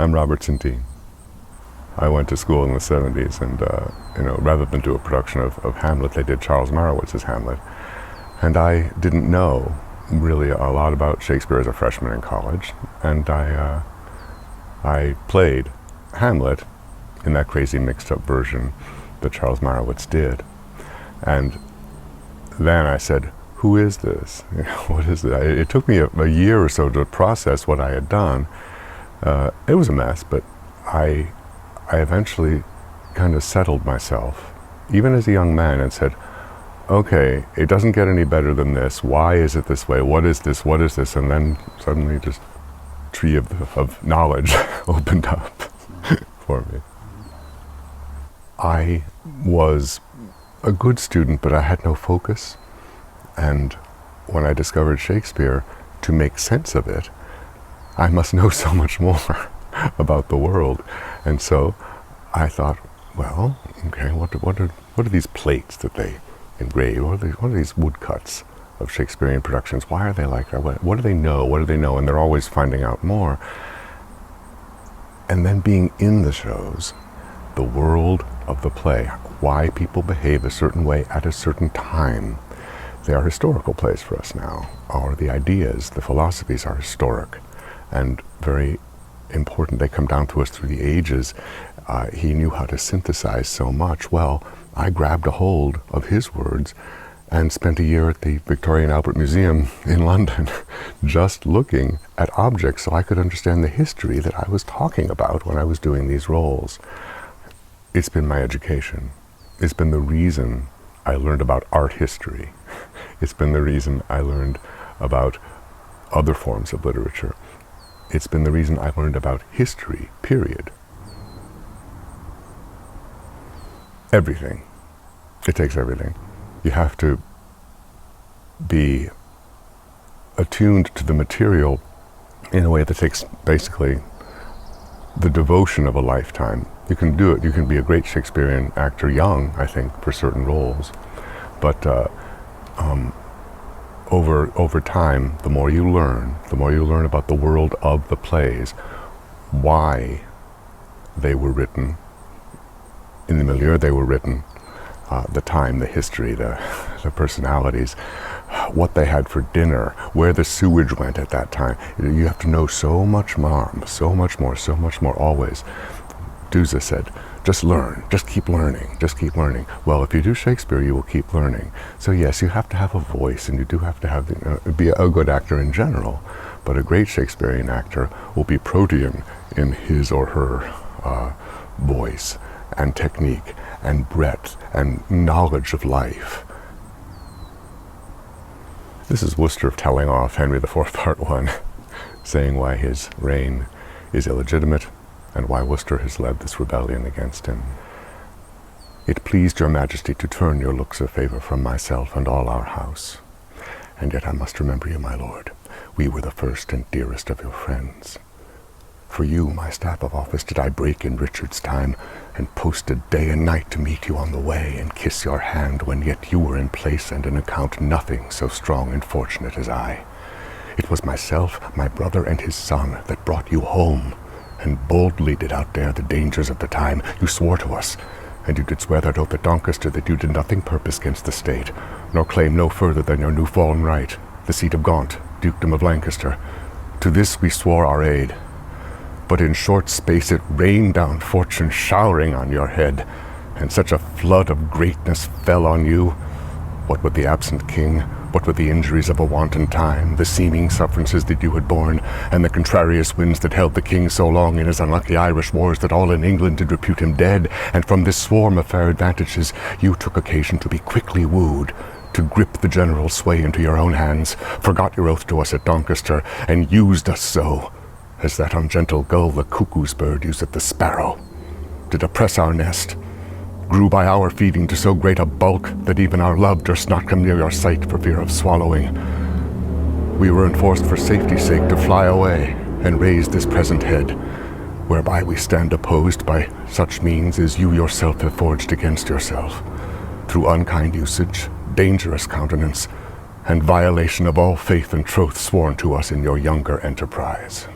I'm Robertson Dean. I went to school in the 70s and, rather than do a production of Hamlet, they did Charles Marowitz's Hamlet. And I didn't know really a lot about Shakespeare as a freshman in college. And I played Hamlet in that crazy mixed up version that Charles Marowitz did. And then I said, who is this? What is it? It took me a year or so to process what I had done. It was a mess, but I eventually kind of settled myself, even as a young man, and said, okay, it doesn't get any better than this. Why is it this way? What is this? What is this? And then suddenly just a tree of knowledge opened up for me. I was a good student, but I had no focus. And when I discovered Shakespeare, to make sense of it, I must know so much more about the world. And so I thought, well, okay, what are these plates that they engrave? What are these woodcuts of Shakespearean productions? Why are they like that? What do they know? What do they know? And they're always finding out more. And then being in the shows, the world of the play, why people behave a certain way at a certain time. They are historical plays for us now. Or the ideas, the philosophies are historic and very important. They come down to us through the ages. He knew how to synthesize so much. Well, I grabbed a hold of his words and spent a year at the Victoria and Albert Museum in London just looking at objects so I could understand the history that I was talking about when I was doing these roles. It's been my education. It's been the reason I learned about art history. It's been the reason I learned about other forms of literature. It's been the reason I learned about history, period. Everything. It takes everything. You have to be attuned to the material in a way that takes basically the devotion of a lifetime. You can do it. You can be a great Shakespearean actor young, I think, for certain roles. But over time, the more you learn about the world of the plays, why they were written, in the milieu they were written, the time, the history, the personalities, what they had for dinner, where the sewage went at that time. You have to know so much more, always. Duza said, just learn, just keep learning. Well, if you do Shakespeare, you will keep learning. So yes, you have to have a voice, and you do have to have be a good actor in general, but a great Shakespearean actor will be protean in his or her voice and technique and breadth and knowledge of life. This is Worcester telling off Henry IV, Part 1, saying why his reign is illegitimate and why Worcester has led this rebellion against him. It pleased your majesty to turn your looks of favor from myself and all our house. And yet I must remember you, my lord. We were the first and dearest of your friends. For you, my staff of office, did I break in Richard's time, and posted day and night to meet you on the way, and kiss your hand when yet you were in place and in account nothing so strong and fortunate as I. It was myself, my brother, and his son that brought you home, and boldly did outdare the dangers of the time. You swore to us, and you did swear that oath at Doncaster that you did nothing purpose against the state, nor claim no further than your new-fallen right, the seat of Gaunt, dukedom of Lancaster. To this we swore our aid. But in short space it rained down fortune showering on your head, and such a flood of greatness fell on you. What with the absent king, what with the injuries of a wanton time, the seeming sufferances that you had borne, and the contrarious winds that held the king so long in his unlucky Irish wars that all in England did repute him dead, and from this swarm of fair advantages you took occasion to be quickly wooed, to grip the general sway into your own hands, forgot your oath to us at Doncaster, and used us so, as that ungentle gull the cuckoo's bird useth the sparrow, to depress our nest, grew by our feeding to so great a bulk that even our love durst not come near your sight for fear of swallowing. We were enforced for safety's sake to fly away and raise this present head. whereby we stand opposed by such means as you yourself have forged against yourself, through unkind usage, dangerous countenance, and violation of all faith and troth sworn to us in your younger enterprise.